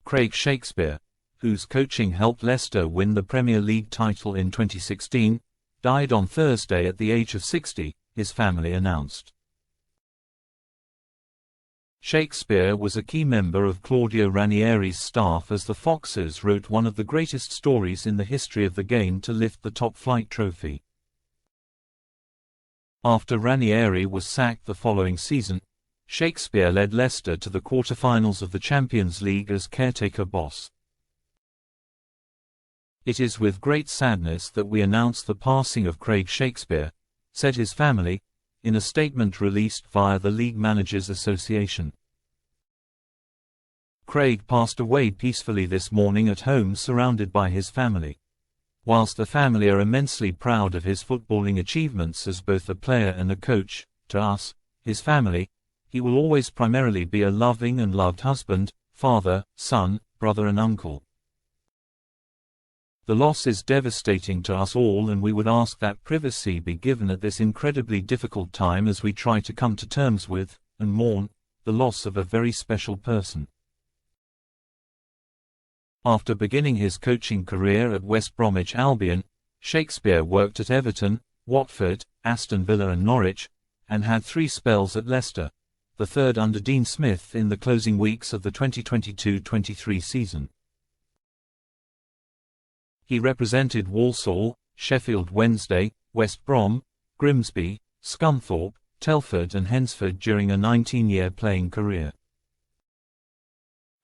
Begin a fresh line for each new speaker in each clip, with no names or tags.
Craig Shakespeare, whose coaching helped Leicester win the Premier League title in 2016, died on Thursday at the age of 60, his family announced. Shakespeare was a key member of Claudio Ranieri's staff as the Foxes wrote one of the greatest stories in the history of the game to lift the top-flight trophy. After Ranieri was sacked the following season, Shakespeare led Leicester to the quarter-finals of the Champions League as caretaker boss. "It is with great sadness that we announce the passing of Craig Shakespeare," said his family, in a statement released via the League Managers Association. Craig passed away peacefully this morning at home surrounded by his family. Whilst the family are immensely proud of his footballing achievements as both a player and a coach, to us, his family, he will always primarily be a loving and loved husband, father, son, brother and uncle. The loss is devastating to us all, and we would ask that privacy be given at this incredibly difficult time as we try to come to terms with, and mourn, the loss of a very special person. After beginning his coaching career at West Bromwich Albion, Shakespeare worked at Everton, Watford, Aston Villa and Norwich, and had 3 spells at Leicester, the third under Dean Smith in the closing weeks of the 2022-23 season. He represented Walsall, Sheffield Wednesday, West Brom, Grimsby, Scunthorpe, Telford and Hensford during a 19-year playing career.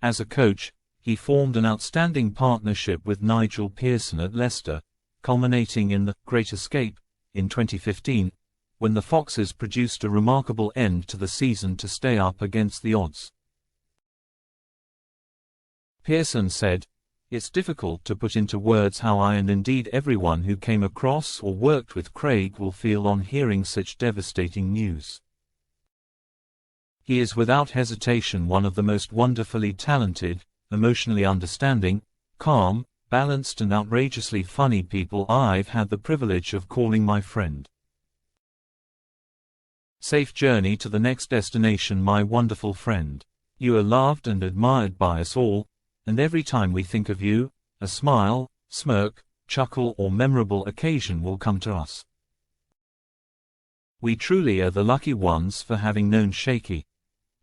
As a coach, he formed an outstanding partnership with Nigel Pearson at Leicester, culminating in the Great Escape in 2015, when the Foxes produced a remarkable end to the season to stay up against the odds. Pearson said, "It's difficult to put into words how I and indeed everyone who came across or worked with Craig will feel on hearing such devastating news. He is without hesitation one of the most wonderfully talented, emotionally understanding, calm, balanced and outrageously funny people I've had the privilege of calling my friend. Safe journey to the next destination, my wonderful friend. You are loved and admired by us all, and every time we think of you, a smile, smirk, chuckle or memorable occasion will come to us. We truly are the lucky ones for having known Shaky."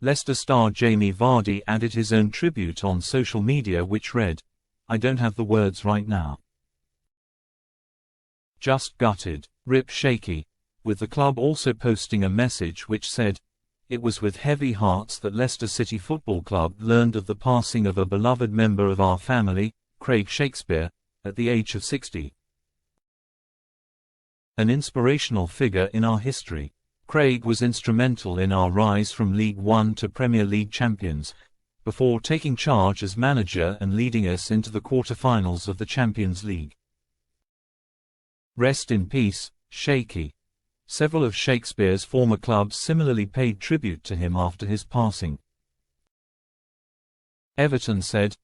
Leicester star Jamie Vardy added his own tribute on social media which read, "I don't have the words right now. Just gutted. Rip Shaky," with the club also posting a message which said, "It was with heavy hearts that Leicester City Football Club learned of the passing of a beloved member of our family, Craig Shakespeare, at the age of 60. An inspirational figure in our history. Craig was instrumental in our rise from League One to Premier League champions, before taking charge as manager and leading us into the quarter-finals of the Champions League. Rest in peace, Shaky." Several of Shakespeare's former clubs similarly paid tribute to him after his passing. Everton said,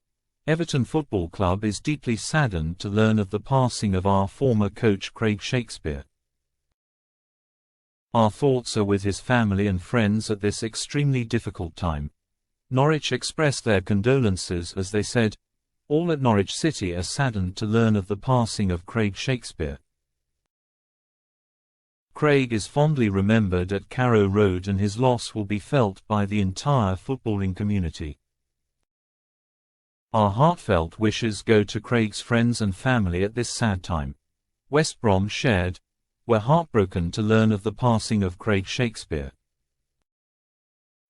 "Everton Football Club is deeply saddened to learn of the passing of our former coach Craig Shakespeare. Our thoughts are with his family and friends at this extremely difficult time." Norwich expressed their condolences as they said, "All at Norwich City are saddened to learn of the passing of Craig Shakespeare. Craig is fondly remembered at Carrow Road and his loss will be felt by the entire footballing community. Our heartfelt wishes go to Craig's friends and family at this sad time." West Brom shared, "We're heartbroken to learn of the passing of Craig Shakespeare.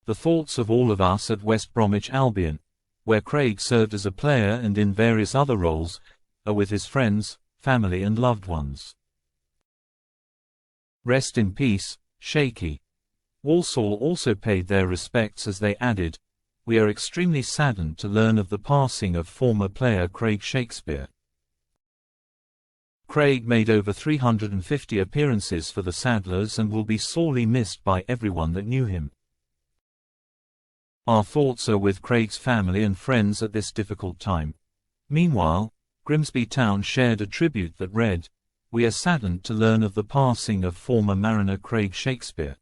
The thoughts of all of us at West Bromwich Albion, where Craig served as a player and in various other roles, are with his friends, family and loved ones. Rest in peace, Shaky." Walsall also paid their respects as they added, "We are extremely saddened to learn of the passing of former player Craig Shakespeare. Craig made over 350 appearances for the Saddlers and will be sorely missed by everyone that knew him. Our thoughts are with Craig's family and friends at this difficult time." Meanwhile, Grimsby Town shared a tribute that read, "We are saddened to learn of the passing of former Mariner Craig Shakespeare.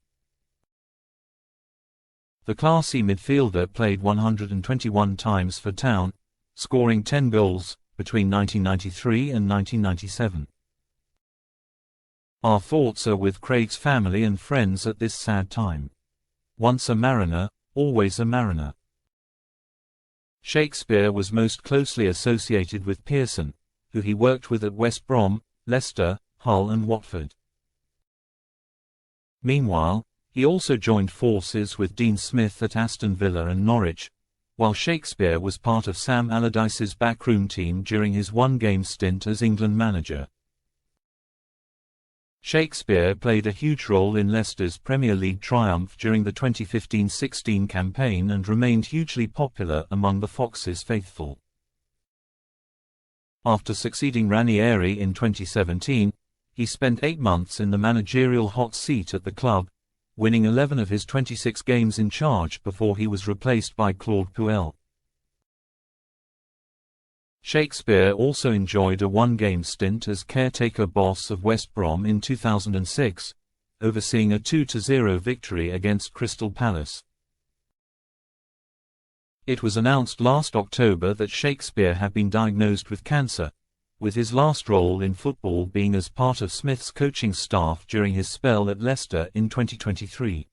The classy midfielder played 121 times for Town, scoring 10 goals between 1993 and 1997. Our thoughts are with Craig's family and friends at this sad time. Once a Mariner, always a Mariner. Shakespeare was most closely associated with Pearson, who he worked with at West Brom, Leicester, Hull and Watford. Meanwhile, he also joined forces with Dean Smith at Aston Villa and Norwich, while Shakespeare was part of Sam Allardyce's backroom team during his one-game stint as England manager. Shakespeare played a huge role in Leicester's Premier League triumph during the 2015-16 campaign and remained hugely popular among the Foxes faithful. After succeeding Ranieri in 2017, he spent 8 months in the managerial hot seat at the club, winning 11 of his 26 games in charge before he was replaced by Claude Puel. Shakespeare also enjoyed a one-game stint as caretaker boss of West Brom in 2006, overseeing a 2-0 victory against Crystal Palace. It was announced last October that Shakespeare had been diagnosed with cancer, with his last role in football being as part of Smith's coaching staff during his spell at Leicester in 2023.